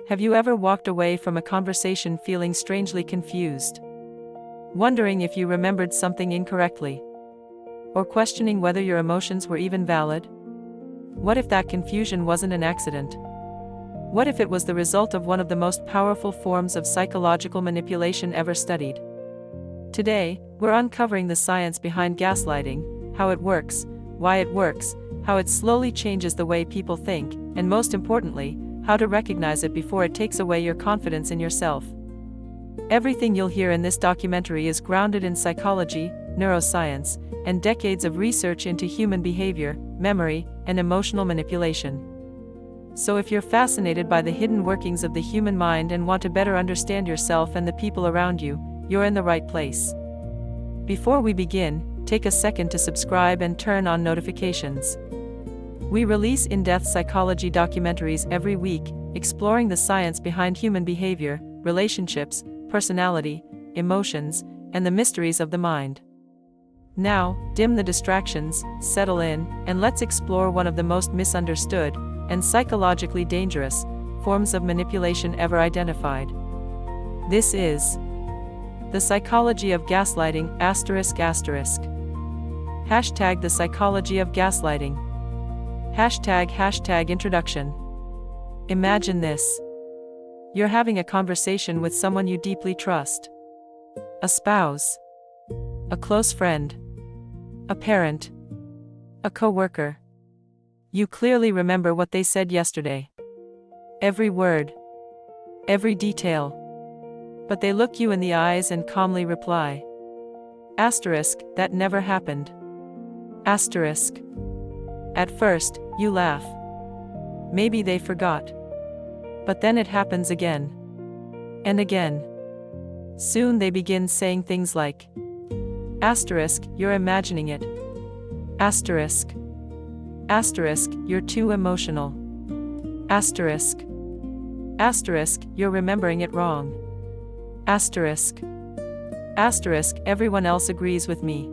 Have you ever walked away from a conversation feeling strangely confused? Wondering if you remembered something incorrectly? Or questioning whether your emotions were even valid? What if that confusion wasn't an accident? What if it was the result of one of the most powerful forms of psychological manipulation ever studied? Today, we're uncovering the science behind gaslighting, how it works, why it works, how it slowly changes the way people think, and most importantly, how to recognize it before it takes away your confidence in yourself. Everything you'll hear in this documentary is grounded in psychology, neuroscience, and decades of research into human behavior, memory, and emotional manipulation. So if you're fascinated by the hidden workings of the human mind and want to better understand yourself and the people around you, you're in the right place. Before we begin, take a second to subscribe and turn on notifications. We release in-depth psychology documentaries every week, exploring the science behind human behavior, relationships, personality, emotions, and the mysteries of the mind. Now, dim the distractions, settle in, and let's explore one of the most misunderstood and psychologically dangerous forms of manipulation ever identified. This is the psychology of gaslighting, ***. Hashtag the psychology of gaslighting. Hashtag introduction. Imagine this. You're having a conversation with someone you deeply trust. A spouse. A close friend. A parent. A coworker. You clearly remember what they said yesterday. Every word. Every detail. But they look you in the eyes and calmly reply. That never happened. At first, you laugh. Maybe they forgot. But then it happens again. And again. Soon they begin saying things like, you're imagining it. You're too emotional. You're remembering it wrong. Everyone else agrees with me.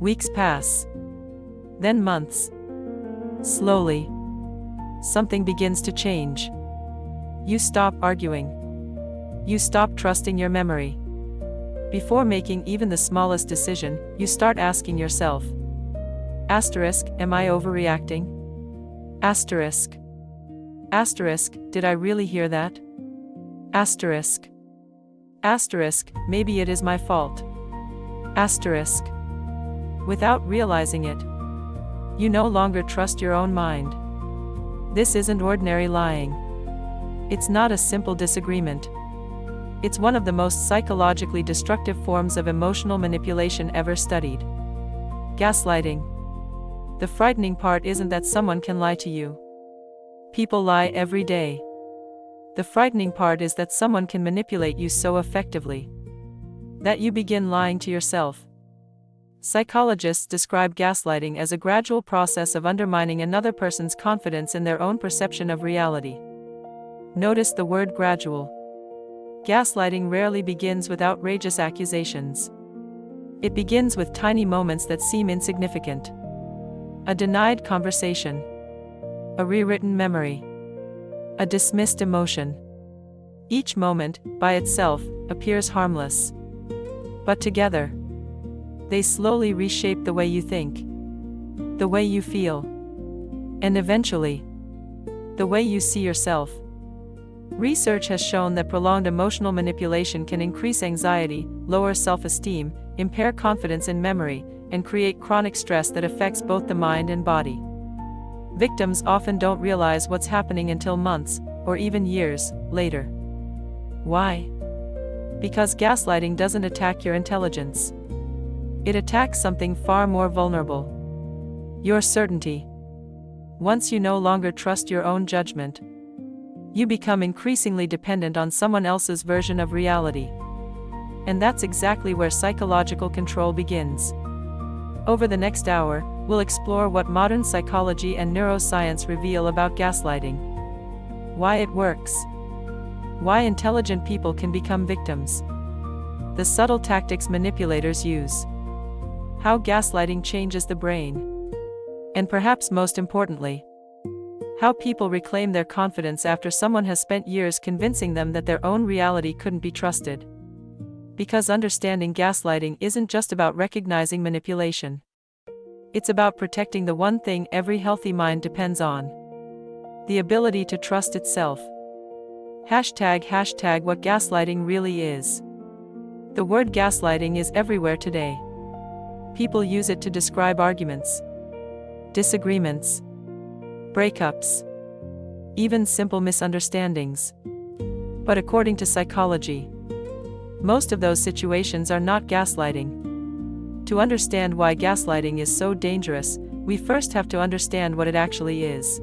Weeks pass. Then months. Slowly, something begins to change. You stop arguing. You stop trusting your memory. Before making even the smallest decision, you start asking yourself, am I overreacting? Did I really hear that? Maybe it is my fault. Without realizing it, you no longer trust your own mind. This isn't ordinary lying. It's not a simple disagreement. It's one of the most psychologically destructive forms of emotional manipulation ever studied. Gaslighting. The frightening part isn't that someone can lie to you. People lie every day. The frightening part is that someone can manipulate you so effectively that you begin lying to yourself. Psychologists describe gaslighting as a gradual process of undermining another person's confidence in their own perception of reality. Notice the word gradual. Gaslighting rarely begins with outrageous accusations. It begins with tiny moments that seem insignificant. A denied conversation. A rewritten memory. A dismissed emotion. Each moment, by itself, appears harmless. But together, they slowly reshape the way you think, the way you feel, and eventually, the way you see yourself. Research has shown that prolonged emotional manipulation can increase anxiety, lower self-esteem, impair confidence in memory, and create chronic stress that affects both the mind and body. Victims often don't realize what's happening until months, or even years, later. Why? Because gaslighting doesn't attack your intelligence. It attacks something far more vulnerable. Your certainty. Once you no longer trust your own judgment, you become increasingly dependent on someone else's version of reality. And that's exactly where psychological control begins. Over the next hour, we'll explore what modern psychology and neuroscience reveal about gaslighting. Why it works. Why intelligent people can become victims. The subtle tactics manipulators use. How gaslighting changes the brain. And perhaps most importantly, How people reclaim their confidence after someone has spent years convincing them that their own reality couldn't be trusted. Because understanding gaslighting isn't just about recognizing manipulation. It's about protecting the one thing every healthy mind depends on: the ability to trust itself. Hashtag what gaslighting really is. The word gaslighting is everywhere today. People use it to describe arguments, disagreements, breakups, even simple misunderstandings. But according to psychology, most of those situations are not gaslighting. To understand why gaslighting is so dangerous, we first have to understand what it actually is.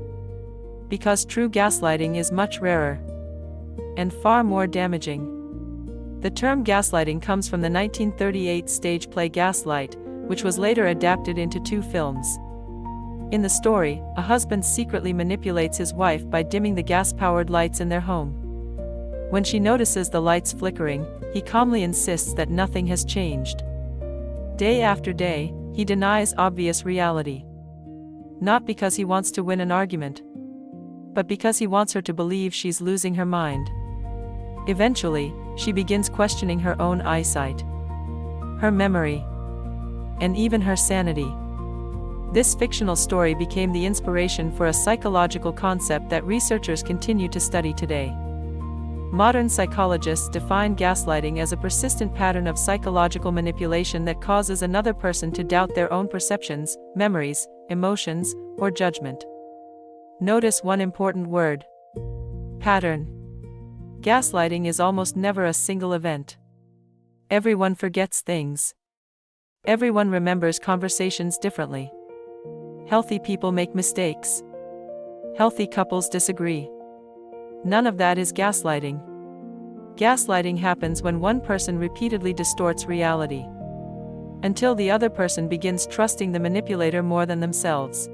Because true gaslighting is much rarer and far more damaging. The term gaslighting comes from the 1938 stage play Gaslight, which was later adapted into 2 films. In the story, a husband secretly manipulates his wife by dimming the gas-powered lights in their home. When she notices the lights flickering, he calmly insists that nothing has changed. Day after day, he denies obvious reality. Not because he wants to win an argument, but because he wants her to believe she's losing her mind. Eventually, she begins questioning her own eyesight, her memory, and even her sanity. This fictional story became the inspiration for a psychological concept that researchers continue to study today. Modern psychologists define gaslighting as a persistent pattern of psychological manipulation that causes another person to doubt their own perceptions, memories, emotions, or judgment. Notice one important word: pattern. Gaslighting is almost never a single event. Everyone forgets things. Everyone remembers conversations differently. Healthy people make mistakes. Healthy couples disagree. None of that is gaslighting. Gaslighting happens when one person repeatedly distorts reality, until the other person begins trusting the manipulator more than themselves.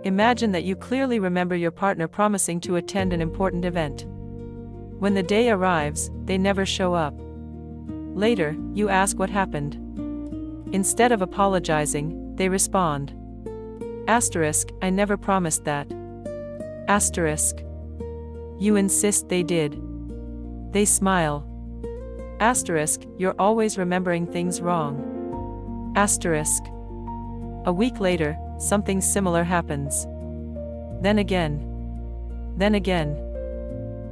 Imagine that you clearly remember your partner promising to attend an important event. When the day arrives, they never show up. Later, you ask what happened. Instead of apologizing, they respond: I never promised that. You insist they did. They smile. You're always remembering things wrong. A week later, something similar happens. Then again.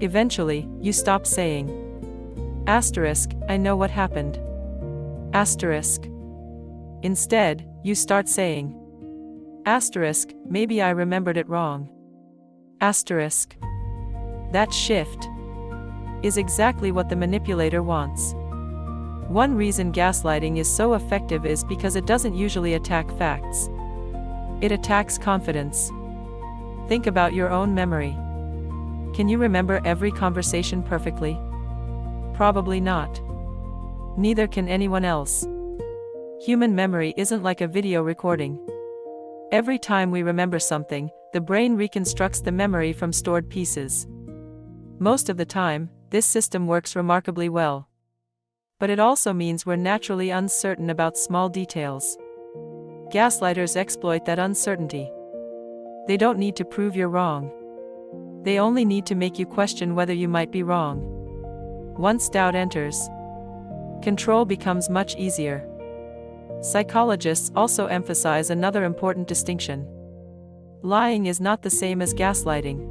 Eventually, you stop saying, I know what happened. Instead, you start saying, maybe I remembered it wrong. That shift is exactly what the manipulator wants. One reason gaslighting is so effective is because it doesn't usually attack facts. It attacks confidence. Think about your own memory. Can you remember every conversation perfectly? Probably not. Neither can anyone else. Human memory isn't like a video recording. Every time we remember something, the brain reconstructs the memory from stored pieces. Most of the time, this system works remarkably well. But it also means we're naturally uncertain about small details. Gaslighters exploit that uncertainty. They don't need to prove you're wrong. They only need to make you question whether you might be wrong. Once doubt enters, control becomes much easier. Psychologists also emphasize another important distinction. Lying is not the same as gaslighting.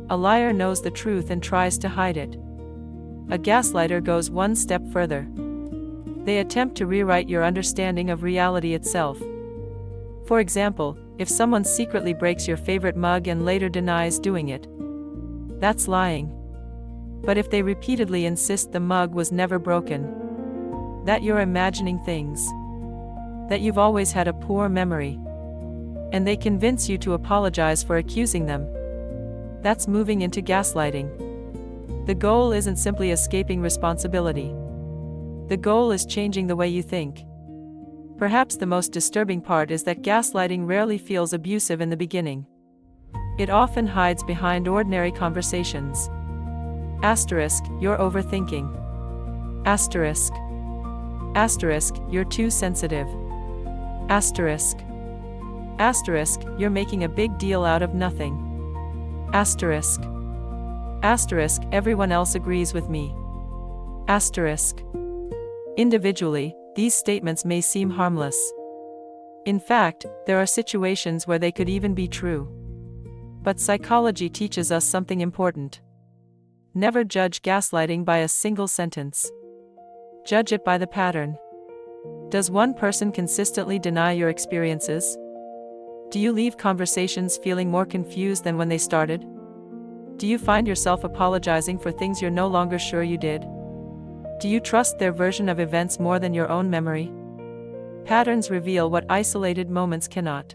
A liar knows the truth and tries to hide it. A gaslighter goes one step further. They attempt to rewrite your understanding of reality itself. For example, if someone secretly breaks your favorite mug and later denies doing it, that's lying. But if they repeatedly insist the mug was never broken, that you're imagining things, that you've always had a poor memory, and they convince you to apologize for accusing them, that's moving into gaslighting. The goal isn't simply escaping responsibility. The goal is changing the way you think. Perhaps the most disturbing part is that gaslighting rarely feels abusive in the beginning. It often hides behind ordinary conversations. You're overthinking. You're too sensitive. You're making a big deal out of nothing. Asterisk. Asterisk, everyone else agrees with me. Asterisk. Individually, these statements may seem harmless. In fact, there are situations where they could even be true. But psychology teaches us something important. Never judge gaslighting by a single sentence. Judge it by the pattern. Does one person consistently deny your experiences? Do you leave conversations feeling more confused than when they started? Do you find yourself apologizing for things you're no longer sure you did? Do you trust their version of events more than your own memory? Patterns reveal what isolated moments cannot.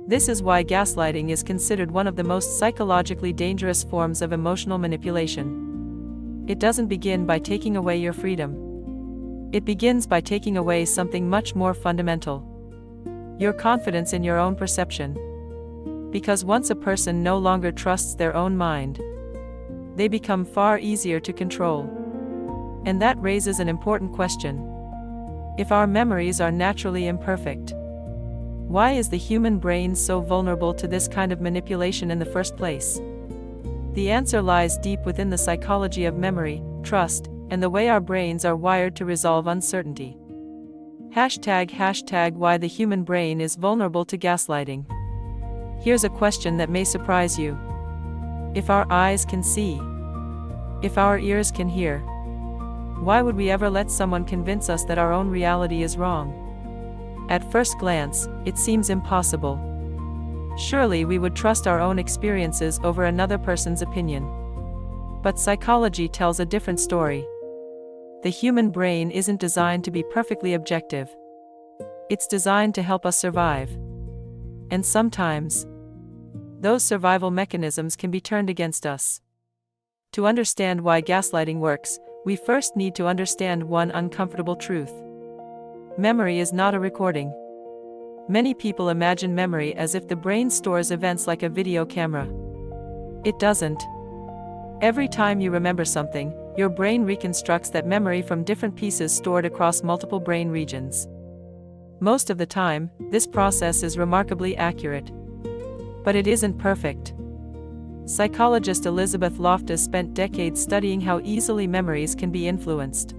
This is why gaslighting is considered one of the most psychologically dangerous forms of emotional manipulation. It doesn't begin by taking away your freedom. It begins by taking away something much more fundamental: your confidence in your own perception. Because once a person no longer trusts their own mind, they become far easier to control. And that raises an important question. If our memories are naturally imperfect, why is the human brain so vulnerable to this kind of manipulation in the first place? The answer lies deep within the psychology of memory, trust, and the way our brains are wired to resolve uncertainty. ## why the human brain is vulnerable to gaslighting. Here's a question that may surprise you. If our eyes can see, if our ears can hear, why would we ever let someone convince us that our own reality is wrong? At first glance, it seems impossible. Surely we would trust our own experiences over another person's opinion. But psychology tells a different story. The human brain isn't designed to be perfectly objective. It's designed to help us survive. And sometimes, those survival mechanisms can be turned against us. To understand why gaslighting works, we first need to understand one uncomfortable truth. Memory is not a recording. Many people imagine memory as if the brain stores events like a video camera. It doesn't. Every time you remember something, your brain reconstructs that memory from different pieces stored across multiple brain regions. Most of the time, this process is remarkably accurate. But it isn't perfect. Psychologist Elizabeth Loftus spent decades studying how easily memories can be influenced.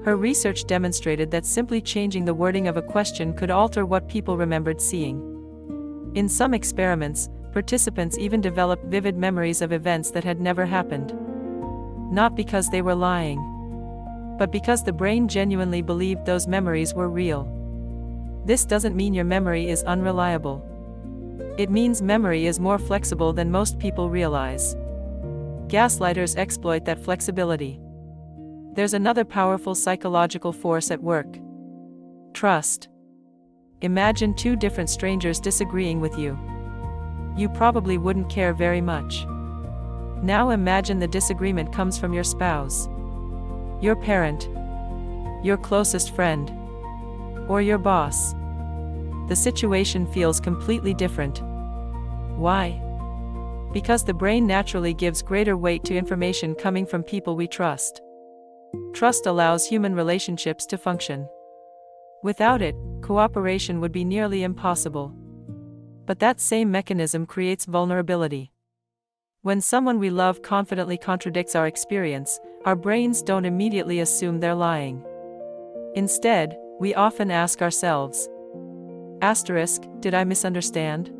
Her research demonstrated that simply changing the wording of a question could alter what people remembered seeing. In some experiments, participants even developed vivid memories of events that had never happened. Not because they were lying, but because the brain genuinely believed those memories were real. This doesn't mean your memory is unreliable. It means memory is more flexible than most people realize. Gaslighters exploit that flexibility. There's another powerful psychological force at work: trust. Imagine two different strangers disagreeing with you. You probably wouldn't care very much. Now imagine the disagreement comes from your spouse, your parent, your closest friend, or your boss. The situation feels completely different. Why? Because the brain naturally gives greater weight to information coming from people we trust. Trust allows human relationships to function. Without it, cooperation would be nearly impossible. But that same mechanism creates vulnerability. When someone we love confidently contradicts our experience, our brains don't immediately assume they're lying. Instead, we often ask ourselves, did I misunderstand?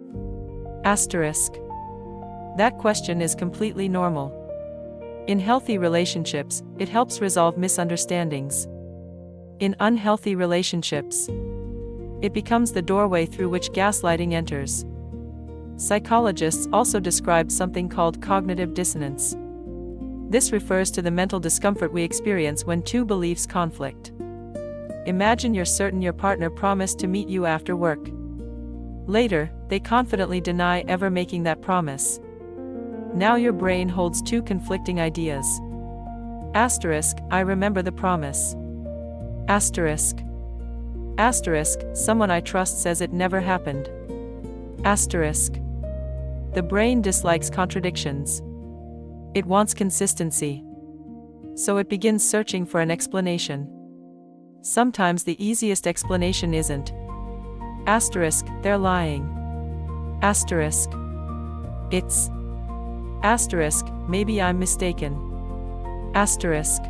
That question is completely normal. In healthy relationships, it helps resolve misunderstandings. In unhealthy relationships, it becomes the doorway through which gaslighting enters. Psychologists also describe something called cognitive dissonance. This refers to the mental discomfort we experience when two beliefs conflict. Imagine you're certain your partner promised to meet you after work. Later, they confidently deny ever making that promise. Now your brain holds two conflicting ideas. I remember the promise. Someone I trust says it never happened. The brain dislikes contradictions. It wants consistency. So it begins searching for an explanation. Sometimes the easiest explanation isn't they're lying. It's Asterisk, maybe I'm mistaken. Asterisk.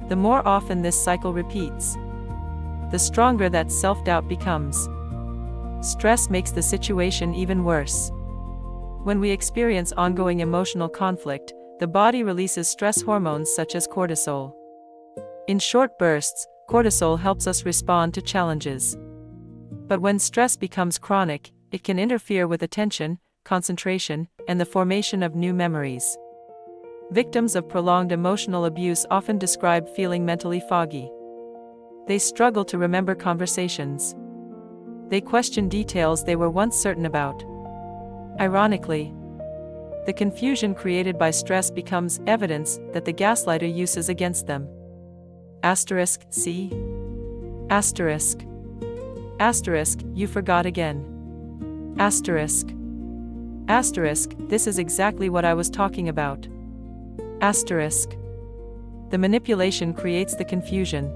The more often this cycle repeats, the stronger that self-doubt becomes. Stress makes the situation even worse. When we experience ongoing emotional conflict, the body releases stress hormones such as cortisol. In short bursts, cortisol helps us respond to challenges. But when stress becomes chronic, it can interfere with attention, concentration, and the formation of new memories. Victims of prolonged emotional abuse often describe feeling mentally foggy. They struggle to remember conversations. They question details they were once certain about. Ironically, the confusion created by stress becomes evidence that the gaslighter uses against them. Asterisk, see? Asterisk. Asterisk, you forgot again. Asterisk. Asterisk, this is exactly what I was talking about. Asterisk. The manipulation creates the confusion,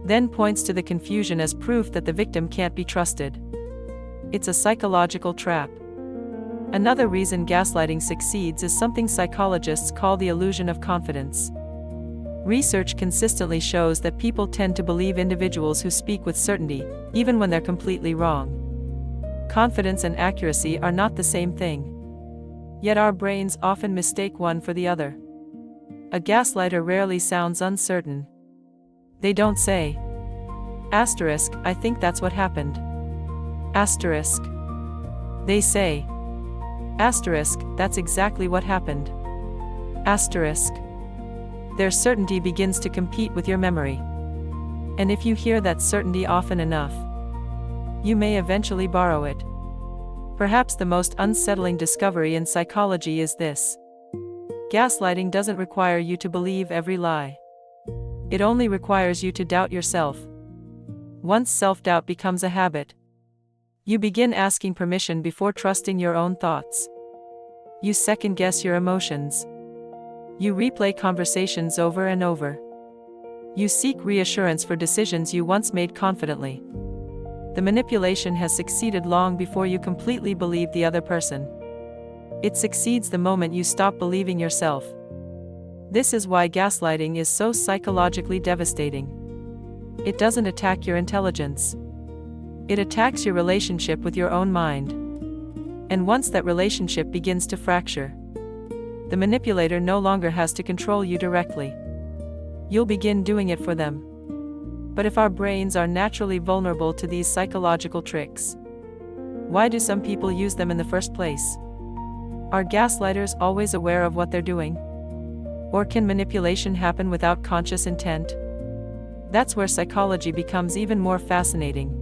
then points to the confusion as proof that the victim can't be trusted. It's a psychological trap. Another reason gaslighting succeeds is something psychologists call the illusion of confidence. Research consistently shows that people tend to believe individuals who speak with certainty, even when they're completely wrong. Confidence and accuracy are not the same thing. Yet our brains often mistake one for the other. A gaslighter rarely sounds uncertain. They don't say, asterisk, I think that's what happened. Asterisk. They say, asterisk, that's exactly what happened. Asterisk. Their certainty begins to compete with your memory. And if you hear that certainty often enough, you may eventually borrow it. Perhaps the most unsettling discovery in psychology is this: gaslighting doesn't require you to believe every lie. It only requires you to doubt yourself. Once self-doubt becomes a habit, you begin asking permission before trusting your own thoughts. You second-guess your emotions. You replay conversations over and over. You seek reassurance for decisions you once made confidently. The manipulation has succeeded long before you completely believe the other person. It succeeds the moment you stop believing yourself. This is why gaslighting is so psychologically devastating. It doesn't attack your intelligence. It attacks your relationship with your own mind. And once that relationship begins to fracture, the manipulator no longer has to control you directly. You'll begin doing it for them. But if our brains are naturally vulnerable to these psychological tricks, why do some people use them in the first place? Are gaslighters always aware of what they're doing? Or can manipulation happen without conscious intent? That's where psychology becomes even more fascinating.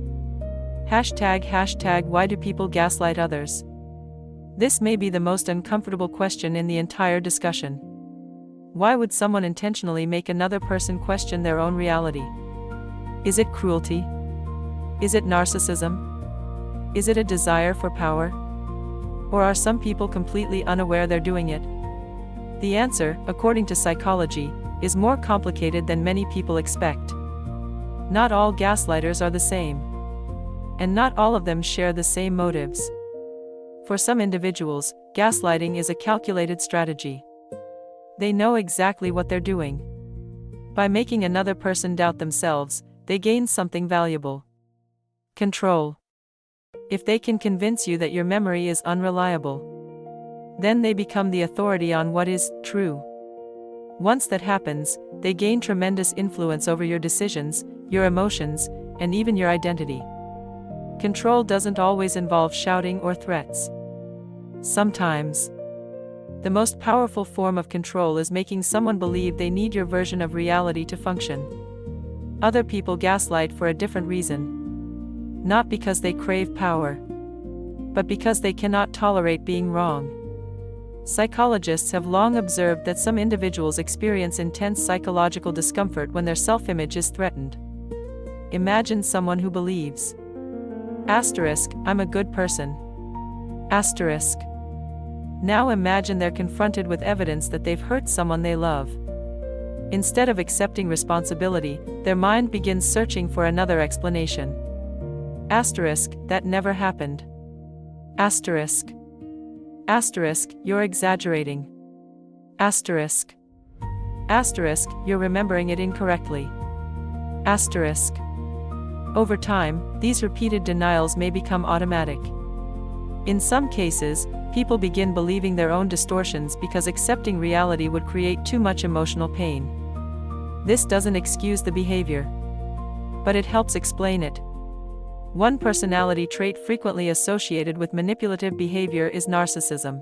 Hashtag why do people gaslight others? This may be the most uncomfortable question in the entire discussion. Why would someone intentionally make another person question their own reality? Is it cruelty? Is it narcissism? Is it a desire for power? Or are some people completely unaware they're doing it? The answer, according to psychology, is more complicated than many people expect. Not all gaslighters are the same. And not all of them share the same motives. For some individuals, gaslighting is a calculated strategy. They know exactly what they're doing. By making another person doubt themselves, they gain something valuable: control. If they can convince you that your memory is unreliable, then they become the authority on what is true. Once that happens, they gain tremendous influence over your decisions, your emotions, and even your identity. Control doesn't always involve shouting or threats. Sometimes, the most powerful form of control is making someone believe they need your version of reality to function. Other people gaslight for a different reason. Not because they crave power, but because they cannot tolerate being wrong. Psychologists have long observed that some individuals experience intense psychological discomfort when their self-image is threatened. Imagine someone who believes, asterisk, I'm a good person. Asterisk. Now imagine they're confronted with evidence that they've hurt someone they love. Instead of accepting responsibility, their mind begins searching for another explanation. Asterisk, that never happened. Asterisk. Asterisk, you're exaggerating. Asterisk. Asterisk, you're remembering it incorrectly. Asterisk. Over time, these repeated denials may become automatic. In some cases, people begin believing their own distortions because accepting reality would create too much emotional pain. This doesn't excuse the behavior, but it helps explain it. One personality trait frequently associated with manipulative behavior is narcissism.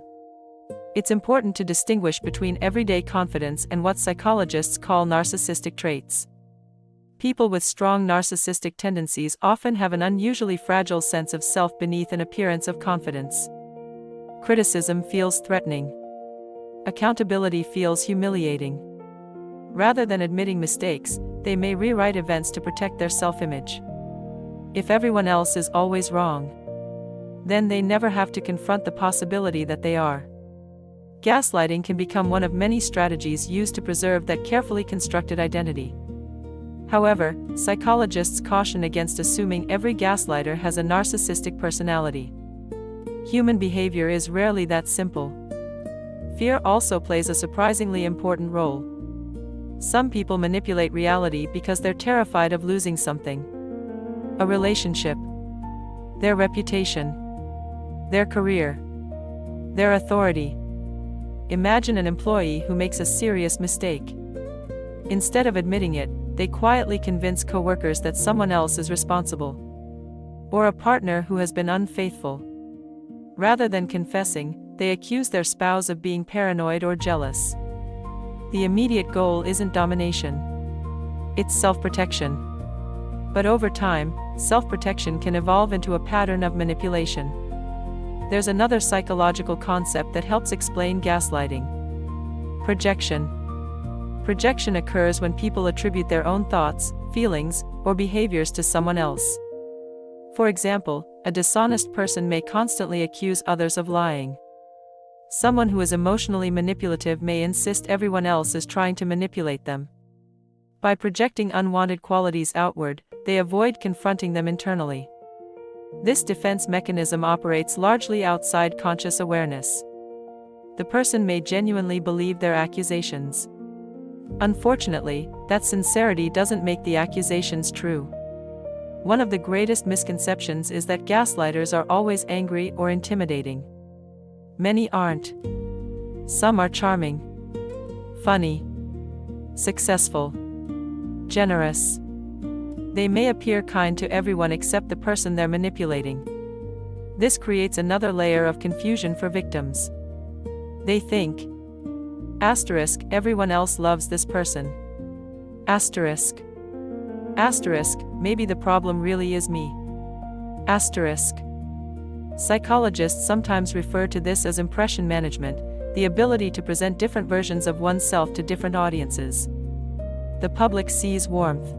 It's important to distinguish between everyday confidence and what psychologists call narcissistic traits. People with strong narcissistic tendencies often have an unusually fragile sense of self beneath an appearance of confidence. Criticism feels threatening. Accountability feels humiliating. Rather than admitting mistakes, they may rewrite events to protect their self-image. If everyone else is always wrong, then they never have to confront the possibility that they are. Gaslighting can become one of many strategies used to preserve that carefully constructed identity. However, psychologists caution against assuming every gaslighter has a narcissistic personality. Human behavior is rarely that simple. Fear also plays a surprisingly important role. Some people manipulate reality because they're terrified of losing something. A relationship, their reputation, their career, their authority. Imagine an employee who makes a serious mistake. Instead of admitting it, they quietly convince coworkers that someone else is responsible. Or a partner who has been unfaithful. Rather than confessing, they accuse their spouse of being paranoid or jealous. The immediate goal isn't domination. It's self-protection. But over time, self-protection can evolve into a pattern of manipulation. There's another psychological concept that helps explain gaslighting. Projection. Projection occurs when people attribute their own thoughts, feelings, or behaviors to someone else. For example, a dishonest person may constantly accuse others of lying. Someone who is emotionally manipulative may insist everyone else is trying to manipulate them. By projecting unwanted qualities outward, they avoid confronting them internally. This defense mechanism operates largely outside conscious awareness. The person may genuinely believe their accusations. Unfortunately, that sincerity doesn't make the accusations true. One of the greatest misconceptions is that gaslighters are always angry or intimidating. Many aren't. Some are charming, funny, successful, generous. They may appear kind to everyone except the person they're manipulating. This creates another layer of confusion for victims. They think, asterisk, everyone else loves this person. Asterisk. Asterisk, maybe the problem really is me. Asterisk. Psychologists sometimes refer to this as impression management, the ability to present different versions of oneself to different audiences. The public sees warmth.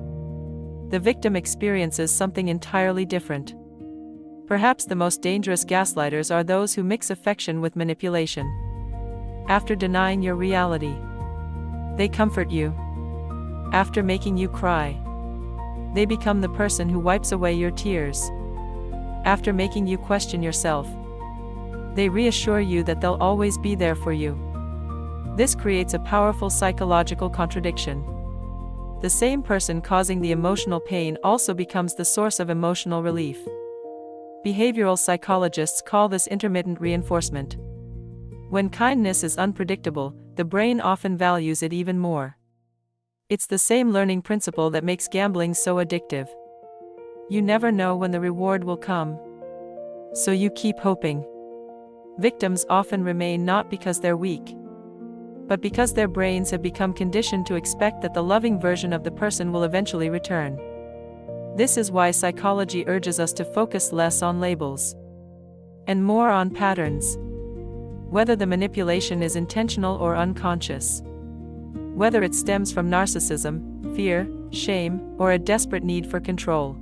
The victim experiences something entirely different. Perhaps the most dangerous gaslighters are those who mix affection with manipulation. After denying your reality, they comfort you. After making you cry, they become the person who wipes away your tears. After making you question yourself, they reassure you that they'll always be there for you. This creates a powerful psychological contradiction. The same person causing the emotional pain also becomes the source of emotional relief. Behavioral psychologists call this intermittent reinforcement. When kindness is unpredictable, the brain often values it even more. It's the same learning principle that makes gambling so addictive. You never know when the reward will come, so you keep hoping. Victims often remain not because they're weak, but because their brains have become conditioned to expect that the loving version of the person will eventually return. This is why psychology urges us to focus less on labels and more on patterns. Whether the manipulation is intentional or unconscious, whether it stems from narcissism, fear, shame, or a desperate need for control,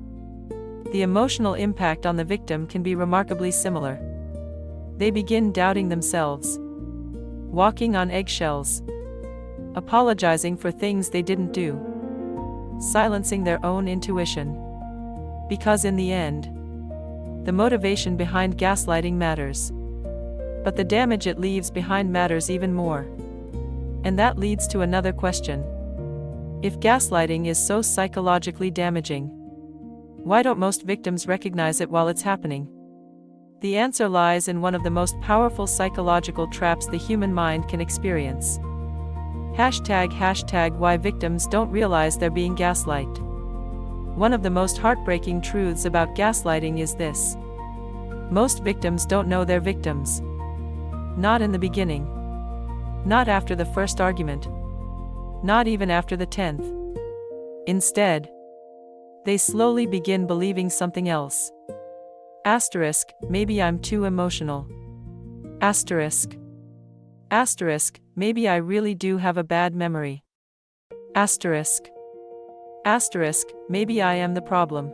the emotional impact on the victim can be remarkably similar. They begin doubting themselves, walking on eggshells, apologizing for things they didn't do, silencing their own intuition. Because in the end, the motivation behind gaslighting matters. But the damage it leaves behind matters even more. And that leads to another question. If gaslighting is so psychologically damaging, why don't most victims recognize it while it's happening? The answer lies in one of the most powerful psychological traps the human mind can experience. ## why victims don't realize they're being gaslight. One of the most heartbreaking truths about gaslighting is this. Most victims don't know they're victims. Not in the beginning. Not after the first argument. Not even after the 10th. Instead, they slowly begin believing something else. Maybe I'm too emotional. Maybe I really do have a bad memory. Maybe I am the problem.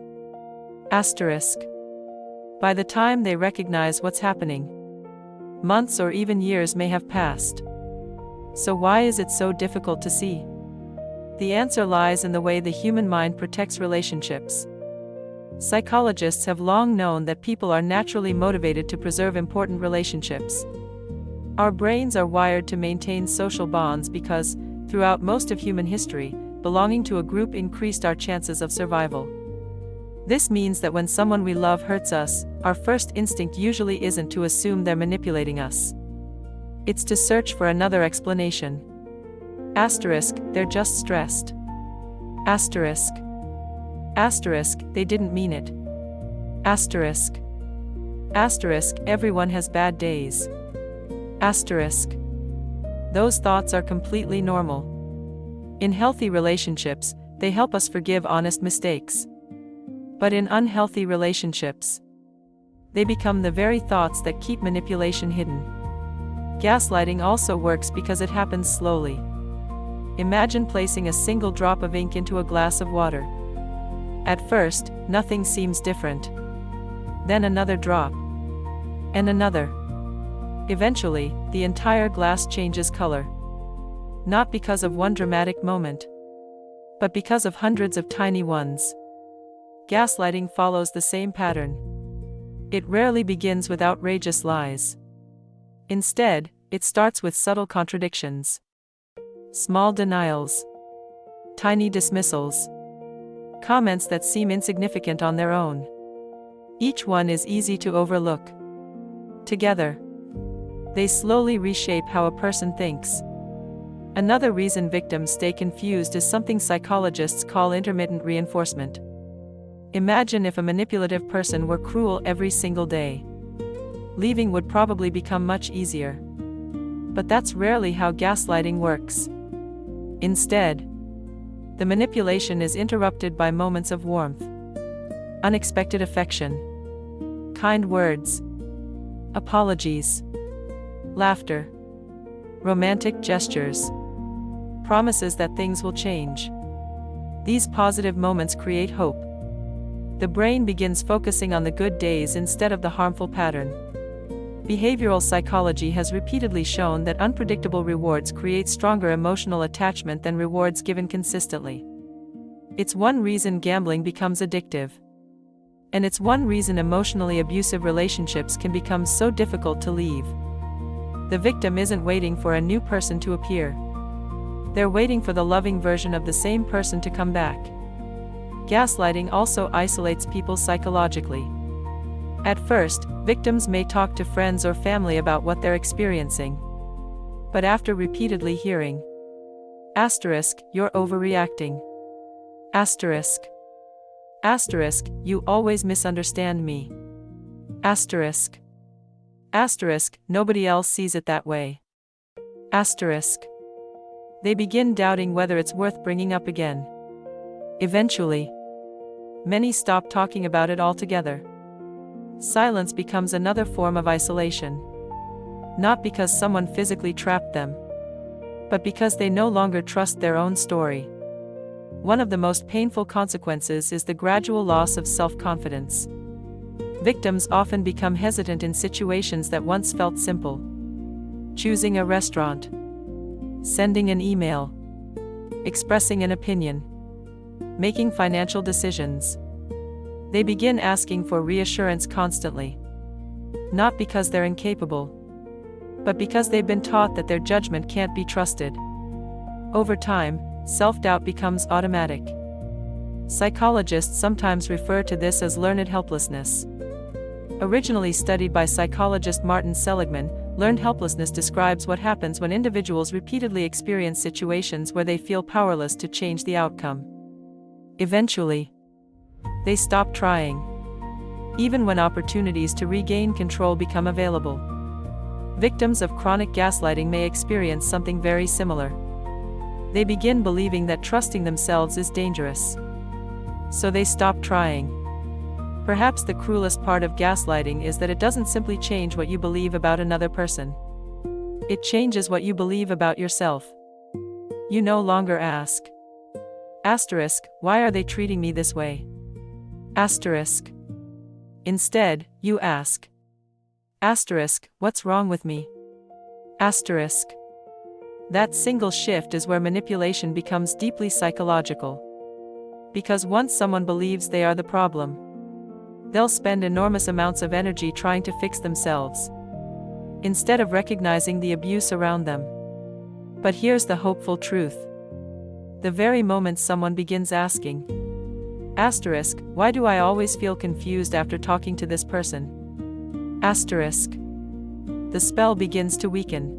By the time they recognize what's happening, months or even years may have passed. So why is it so difficult to see? The answer lies in the way the human mind protects relationships. Psychologists have long known that people are naturally motivated to preserve important relationships. Our brains are wired to maintain social bonds because, throughout most of human history, belonging to a group increased our chances of survival. This means that when someone we love hurts us, our first instinct usually isn't to assume they're manipulating us. It's to search for another explanation. They're just stressed. They didn't mean it. Everyone has bad days. Those thoughts are completely normal. In healthy relationships, they help us forgive honest mistakes. But in unhealthy relationships, they become the very thoughts that keep manipulation hidden. Gaslighting also works because it happens slowly. Imagine placing a single drop of ink into a glass of water. At first, nothing seems different. Then another drop. And another. Eventually, the entire glass changes color. Not because of one dramatic moment, but because of hundreds of tiny ones. Gaslighting follows the same pattern. It rarely begins with outrageous lies. Instead, it starts with subtle contradictions. Small denials. Tiny dismissals. Comments that seem insignificant on their own. Each one is easy to overlook. Together, they slowly reshape how a person thinks. Another reason victims stay confused is something psychologists call intermittent reinforcement. Imagine if a manipulative person were cruel every single day. Leaving would probably become much easier. But that's rarely how gaslighting works. Instead, the manipulation is interrupted by moments of warmth, unexpected affection, kind words, apologies, laughter, romantic gestures, promises that things will change. These positive moments create hope. The brain begins focusing on the good days instead of the harmful pattern. Behavioral psychology has repeatedly shown that unpredictable rewards create stronger emotional attachment than rewards given consistently. It's one reason gambling becomes addictive. And it's one reason emotionally abusive relationships can become so difficult to leave. The victim isn't waiting for a new person to appear. They're waiting for the loving version of the same person to come back. Gaslighting also isolates people psychologically. At first, victims may talk to friends or family about what they're experiencing. But after repeatedly hearing, "You're overreacting. You always misunderstand me. Nobody else sees it that way." They begin doubting whether it's worth bringing up again. Eventually, many stop talking about it altogether. Silence becomes another form of isolation. Not because someone physically trapped them, but because they no longer trust their own story. One of the most painful consequences is the gradual loss of self-confidence. Victims often become hesitant in situations that once felt simple. Choosing a restaurant, sending an email, expressing an opinion, making financial decisions. They begin asking for reassurance constantly. Not because they're incapable, but because they've been taught that their judgment can't be trusted. Over time, self-doubt becomes automatic. Psychologists sometimes refer to this as learned helplessness. Originally studied by psychologist Martin Seligman, learned helplessness describes what happens when individuals repeatedly experience situations where they feel powerless to change the outcome. Eventually, they stop trying, even when opportunities to regain control become available. Victims of chronic gaslighting may experience something very similar. They begin believing that trusting themselves is dangerous, so they stop trying. Perhaps the cruelest part of gaslighting is that it doesn't simply change what you believe about another person. It changes what you believe about yourself. You no longer ask, why are they treating me this way? Instead, you ask, what's wrong with me? That single shift is where manipulation becomes deeply psychological. Because once someone believes they are the problem, they'll spend enormous amounts of energy trying to fix themselves, instead of recognizing the abuse around them. But here's the hopeful truth. The very moment someone begins asking, why do I always feel confused after talking to this person? The spell begins to weaken.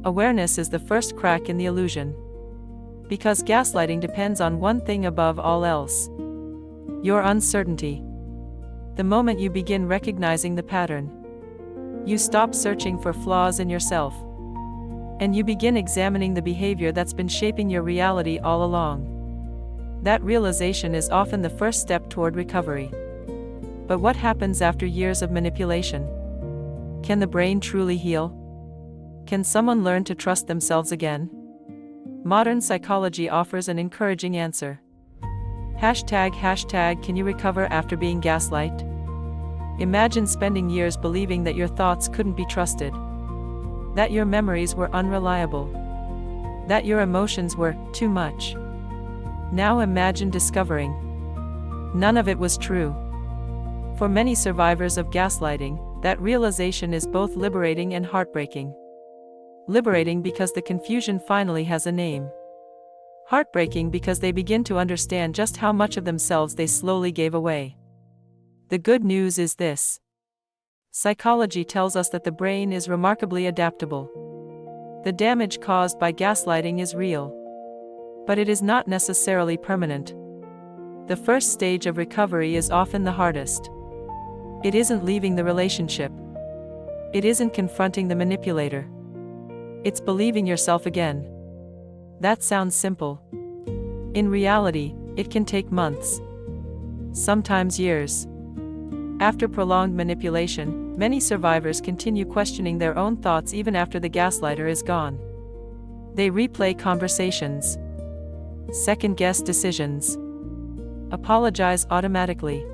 Awareness is the first crack in the illusion. Because gaslighting depends on one thing above all else: your uncertainty. The moment you begin recognizing the pattern, you stop searching for flaws in yourself, and you begin examining the behavior that's been shaping your reality all along. That realization is often the first step toward recovery. But what happens after years of manipulation? Can the brain truly heal? Can someone learn to trust themselves again? Modern psychology offers an encouraging answer. Can you recover after being gaslight? Imagine spending years believing that your thoughts couldn't be trusted, that your memories were unreliable, that your emotions were too much. Now imagine discovering none of it was true. For many survivors of gaslighting, that realization is both liberating and heartbreaking. Liberating because the confusion finally has a name. Heartbreaking because they begin to understand just how much of themselves they slowly gave away. The good news is this. Psychology tells us that the brain is remarkably adaptable. The damage caused by gaslighting is real, but it is not necessarily permanent. The first stage of recovery is often the hardest. It isn't leaving the relationship. It isn't confronting the manipulator. It's believing yourself again. That sounds simple. In reality, it can take months, sometimes years. After prolonged manipulation, many survivors continue questioning their own thoughts even after the gaslighter is gone. They replay conversations, second-guess decisions, apologize automatically,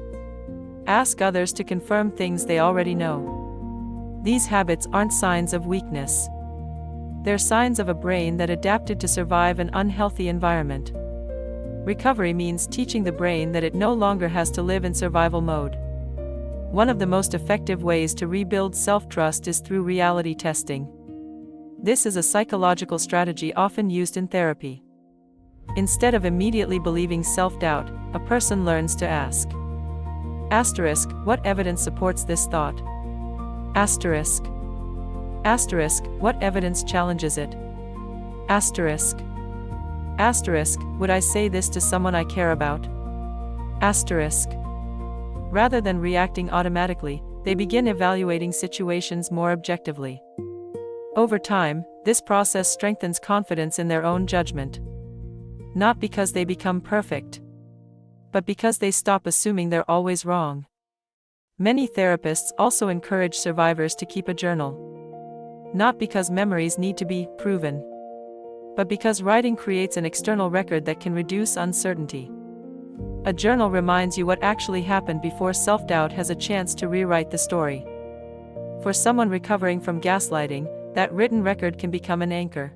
ask others to confirm things they already know. These habits aren't signs of weakness. They're signs of a brain that adapted to survive an unhealthy environment. Recovery means teaching the brain that it no longer has to live in survival mode. One of the most effective ways to rebuild self-trust is through reality testing. This is a psychological strategy often used in therapy. Instead of immediately believing self-doubt, a person learns to ask, what evidence supports this thought? What evidence challenges it? Would I say this to someone I care about? Rather than reacting automatically, they begin evaluating situations more objectively. Over time, this process strengthens confidence in their own judgment. Not because they become perfect, but because they stop assuming they're always wrong. Many therapists also encourage survivors to keep a journal. Not because memories need to be proven, but because writing creates an external record that can reduce uncertainty. A journal reminds you what actually happened before self-doubt has a chance to rewrite the story. For someone recovering from gaslighting, that written record can become an anchor.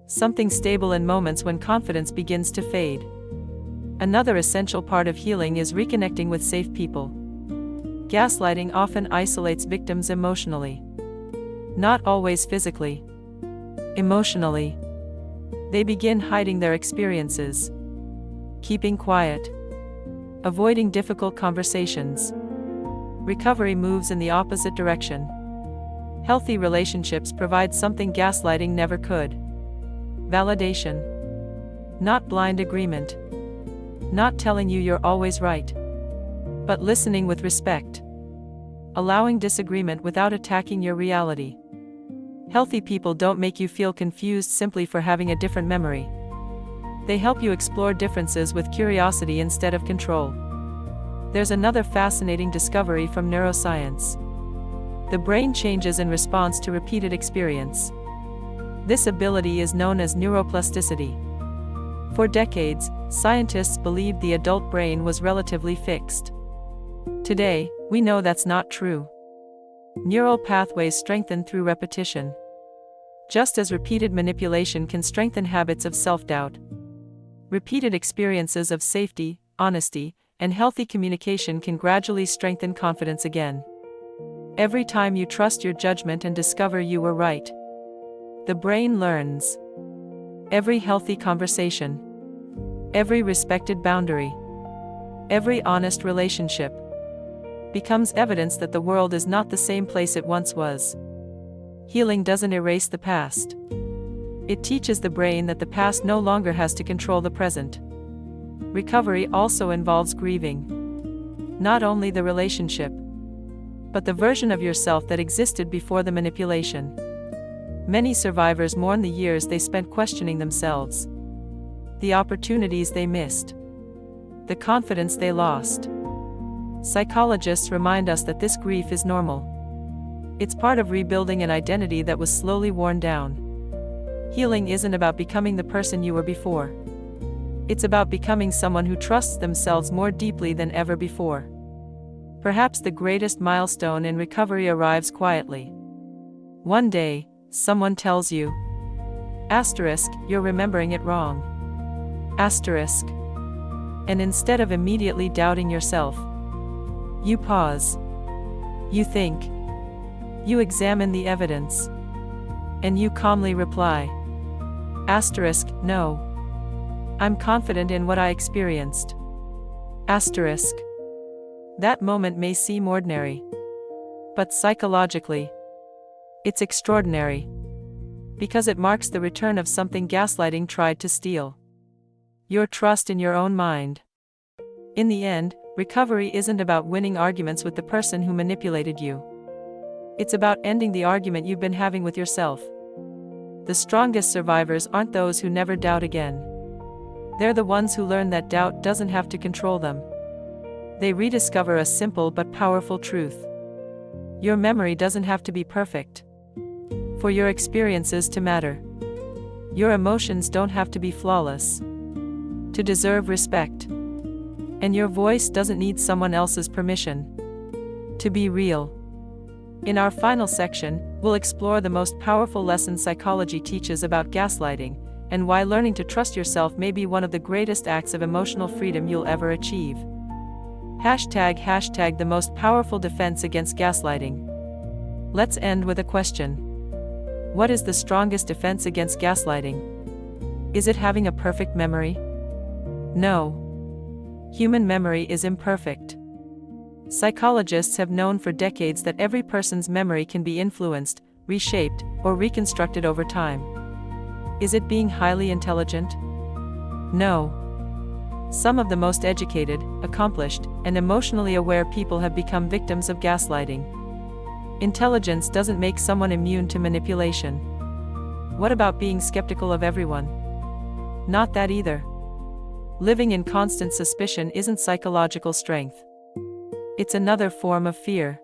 Something stable in moments when confidence begins to fade. Another essential part of healing is reconnecting with safe people. Gaslighting often isolates victims emotionally. Not always physically. Emotionally. They begin hiding their experiences. Keeping quiet. Avoiding difficult conversations. Recovery moves in the opposite direction. Healthy relationships provide something gaslighting never could. Validation. Not blind agreement. Not telling you you're always right. But listening with respect. Allowing disagreement without attacking your reality. Healthy people don't make you feel confused simply for having a different memory. They help you explore differences with curiosity instead of control. There's another fascinating discovery from neuroscience. The brain changes in response to repeated experience. This ability is known as neuroplasticity. For decades, scientists believed the adult brain was relatively fixed. Today, we know that's not true. Neural pathways strengthen through repetition. Just as repeated manipulation can strengthen habits of self-doubt, repeated experiences of safety, honesty, and healthy communication can gradually strengthen confidence again. Every time you trust your judgment and discover you were right, the brain learns. Every healthy conversation, every respected boundary, every honest relationship becomes evidence that the world is not the same place it once was. Healing doesn't erase the past. It teaches the brain that the past no longer has to control the present. Recovery also involves grieving. Not only the relationship, but the version of yourself that existed before the manipulation. Many survivors mourn the years they spent questioning themselves, the opportunities they missed, the confidence they lost. Psychologists remind us that this grief is normal. It's part of rebuilding an identity that was slowly worn down. Healing isn't about becoming the person you were before. It's about becoming someone who trusts themselves more deeply than ever before. Perhaps the greatest milestone in recovery arrives quietly. One day, someone tells you, "You're remembering it wrong." And instead of immediately doubting yourself, you pause. You think. You examine the evidence. And you calmly reply, "No. I'm confident in what I experienced." That moment may seem ordinary. But psychologically, it's extraordinary. Because it marks the return of something gaslighting tried to steal. Your trust in your own mind. In the end, recovery isn't about winning arguments with the person who manipulated you. It's about ending the argument you've been having with yourself. The strongest survivors aren't those who never doubt again. They're the ones who learn that doubt doesn't have to control them. They rediscover a simple but powerful truth. Your memory doesn't have to be perfect for your experiences to matter. Your emotions don't have to be flawless to deserve respect. And your voice doesn't need someone else's permission to be real. In our final section, we'll explore the most powerful lessons psychology teaches about gaslighting, and why learning to trust yourself may be one of the greatest acts of emotional freedom you'll ever achieve. ## the most powerful defense against gaslighting. Let's end with a question. What is the strongest defense against gaslighting? Is it having a perfect memory? No. Human memory is imperfect. Psychologists have known for decades that every person's memory can be influenced, reshaped, or reconstructed over time. Is it being highly intelligent? No. Some of the most educated, accomplished, and emotionally aware people have become victims of gaslighting. Intelligence doesn't make someone immune to manipulation. What about being skeptical of everyone? Not that either. Living in constant suspicion isn't psychological strength. It's another form of fear.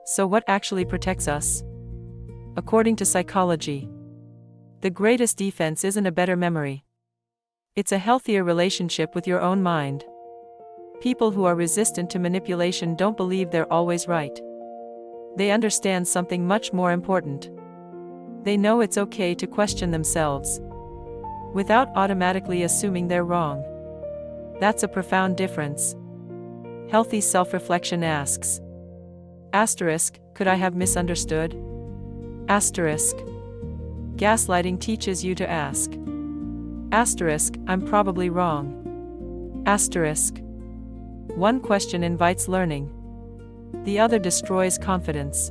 So what actually protects us? According to psychology, the greatest defense isn't a better memory. It's a healthier relationship with your own mind. People who are resistant to manipulation don't believe they're always right. They understand something much more important. They know it's okay to question themselves without automatically assuming they're wrong. That's a profound difference. Healthy self-reflection asks, *, could I have misunderstood? Asterisk. Gaslighting teaches you to ask. Asterisk, I'm probably wrong. Asterisk. One question invites learning. The other destroys confidence.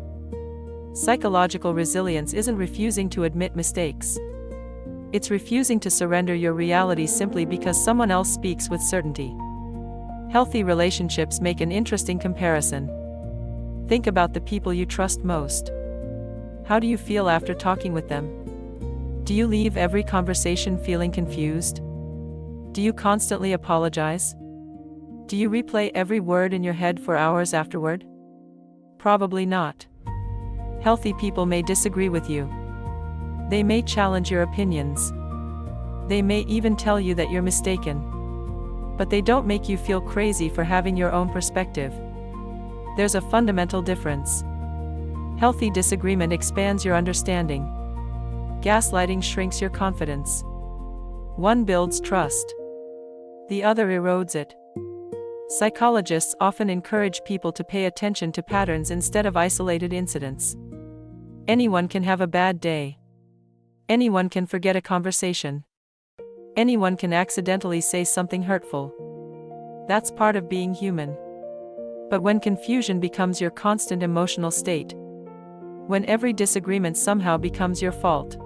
Psychological resilience isn't refusing to admit mistakes. It's refusing to surrender your reality simply because someone else speaks with certainty. Healthy relationships make an interesting comparison. Think about the people you trust most. How do you feel after talking with them? Do you leave every conversation feeling confused? Do you constantly apologize? Do you replay every word in your head for hours afterward? Probably not. Healthy people may disagree with you. They may challenge your opinions. They may even tell you that you're mistaken. But they don't make you feel crazy for having your own perspective. There's a fundamental difference. Healthy disagreement expands your understanding. Gaslighting shrinks your confidence. One builds trust. The other erodes it. Psychologists often encourage people to pay attention to patterns instead of isolated incidents. Anyone can have a bad day. Anyone can forget a conversation. Anyone can accidentally say something hurtful. That's part of being human. But when confusion becomes your constant emotional state, when every disagreement somehow becomes your fault,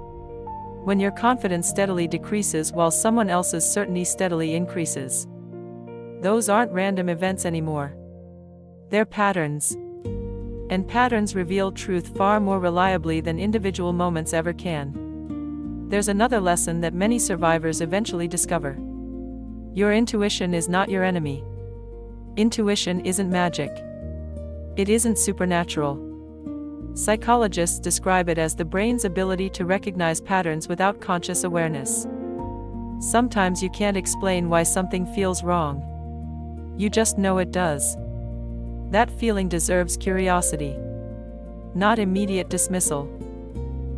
when your confidence steadily decreases while someone else's certainty steadily increases, those aren't random events anymore. They're patterns. And patterns reveal truth far more reliably than individual moments ever can. There's another lesson that many survivors eventually discover. Your intuition is not your enemy. Intuition isn't magic. It isn't supernatural. Psychologists describe it as the brain's ability to recognize patterns without conscious awareness. Sometimes you can't explain why something feels wrong. You just know it does. That feeling deserves curiosity, not immediate dismissal.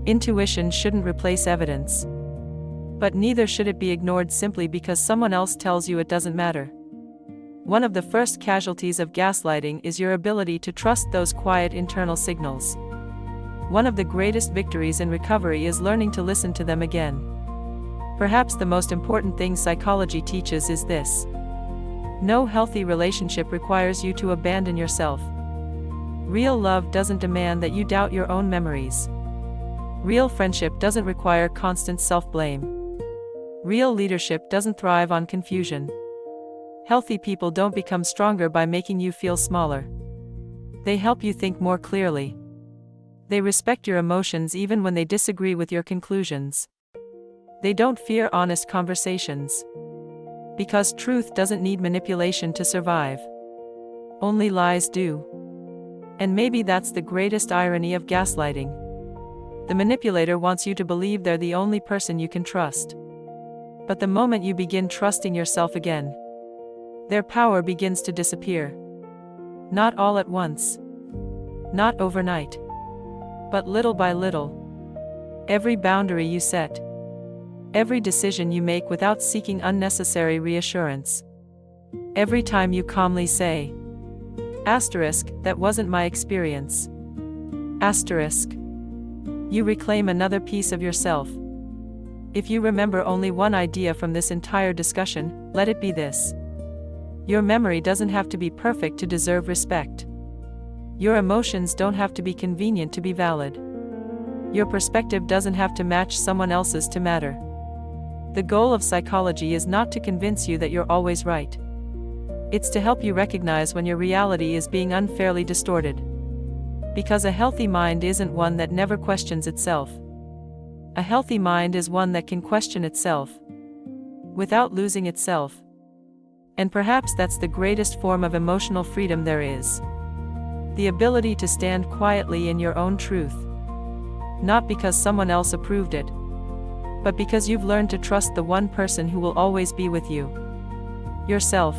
Intuition shouldn't replace evidence. But neither should it be ignored simply because someone else tells you it doesn't matter. One of the first casualties of gaslighting is your ability to trust those quiet internal signals. One of the greatest victories in recovery is learning to listen to them again. Perhaps the most important thing psychology teaches is this. No healthy relationship requires you to abandon yourself. Real love doesn't demand that you doubt your own memories. Real friendship doesn't require constant self-blame. Real leadership doesn't thrive on confusion. Healthy people don't become stronger by making you feel smaller. They help you think more clearly. They respect your emotions even when they disagree with your conclusions. They don't fear honest conversations. Because truth doesn't need manipulation to survive. Only lies do. And maybe that's the greatest irony of gaslighting. The manipulator wants you to believe they're the only person you can trust. But the moment you begin trusting yourself again, their power begins to disappear. Not all at once. Not overnight. But little by little. Every boundary you set. Every decision you make without seeking unnecessary reassurance. Every time you calmly say, asterisk, that wasn't my experience. Asterisk. You reclaim another piece of yourself. If you remember only one idea from this entire discussion, let it be this. Your memory doesn't have to be perfect to deserve respect. Your emotions don't have to be convenient to be valid. Your perspective doesn't have to match someone else's to matter. The goal of psychology is not to convince you that you're always right. It's to help you recognize when your reality is being unfairly distorted. Because a healthy mind isn't one that never questions itself. A healthy mind is one that can question itself without losing itself. And perhaps that's the greatest form of emotional freedom there is. The ability to stand quietly in your own truth. Not because someone else approved it, but because you've learned to trust the one person who will always be with you. Yourself.